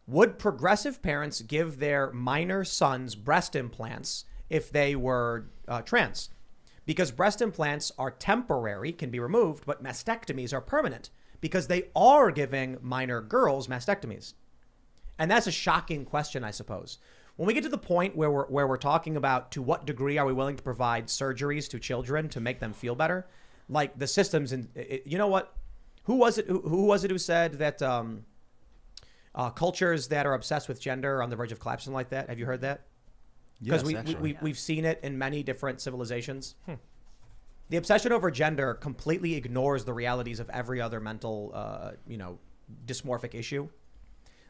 Would progressive parents give their minor sons breast implants if they were trans? Because breast implants are temporary, can be removed, but mastectomies are permanent because they are giving minor girls mastectomies. And that's a shocking question, I suppose. When we get to the point where we're talking about to what degree are we willing to provide surgeries to children to make them feel better, like the systems, and you know what? Who was it who said that cultures that are obsessed with gender are on the verge of collapsing like that? Have you heard that? Because we've seen it in many different civilizations. The obsession over gender completely ignores the realities of every other mental, dysmorphic issue.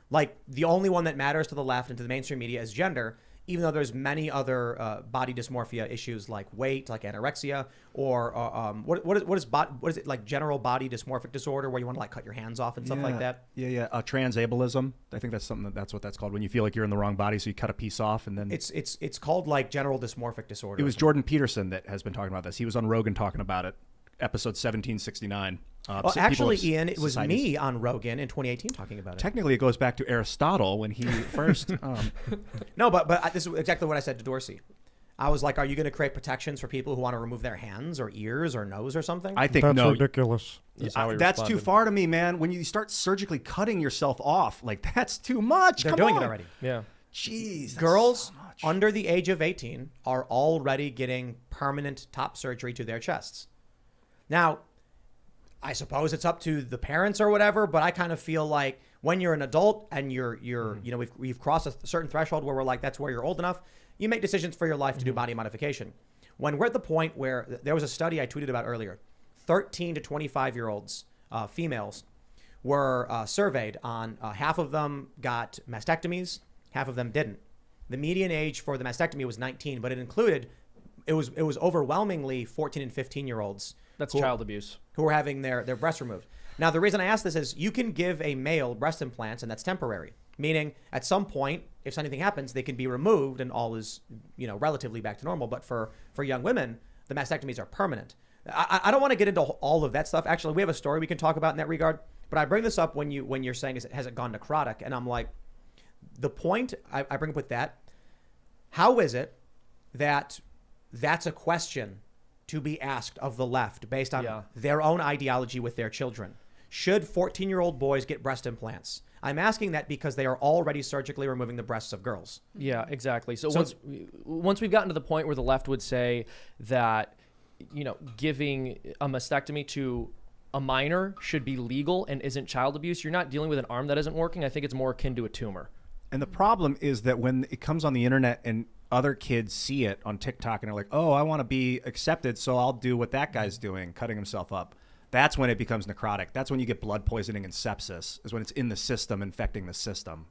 Like the only one that matters to the left and to the mainstream media is gender, even though there's many other body dysmorphia issues like weight, like anorexia, or what is it like general body dysmorphic disorder where you want to like cut your hands off and stuff like that. Transableism. I think that's what that's called when you feel like you're in the wrong body, so you cut a piece off and then it's called like general dysmorphic disorder. It was Jordan Peterson that has been talking about this. He was on Rogan talking about it, episode 1769. Actually, Ian, it was me on Rogan in 2018 talking about it. Technically, it goes back to Aristotle when he first. No, but this is exactly what I said to Dorsey. I was like, "Are you going to create protections for people who want to remove their hands or ears or nose or something?" I think that's no. ridiculous. That's too far to me, man. When you start surgically cutting yourself off, like that's too much. They're doing it already. Yeah. Jeez. Girls under the age of 18 are already getting permanent top surgery to their chests. Now, I suppose it's up to the parents or whatever, but I kind of feel like when you're an adult and we've crossed a certain threshold where we're like, that's where you're old enough, you make decisions for your life to do body modification. When we're at the point where there was a study I tweeted about earlier, 13 to 25-year-olds, females, were surveyed on half of them got mastectomies, half of them didn't. The median age for the mastectomy was 19, but it was overwhelmingly 14 and 15-year-olds. That's child abuse. Who are having their breasts removed. Now, the reason I ask this is you can give a male breast implants, and that's temporary. Meaning, at some point, if anything happens, they can be removed and all is, relatively back to normal. But for young women, the mastectomies are permanent. I don't want to get into all of that stuff. Actually, we have a story we can talk about in that regard. But I bring this up when you're saying, has it gone necrotic? And I'm like, the point I bring up with that, how is it that that's a question to be asked of the left based on their own ideology with their children? Should 14-year-old boys get breast implants? I'm asking that because they are already surgically removing the breasts of girls. Yeah, exactly. So once we've gotten to the point where the left would say that, giving a mastectomy to a minor should be legal and isn't child abuse, you're not dealing with an arm that isn't working. I think it's more akin to a tumor. And the problem is that when it comes on the internet and other kids see it on TikTok and are like, oh, I want to be accepted, so I'll do what that guy's doing, cutting himself up. That's when it becomes necrotic. That's when you get blood poisoning and sepsis, is when it's in the system, infecting the system.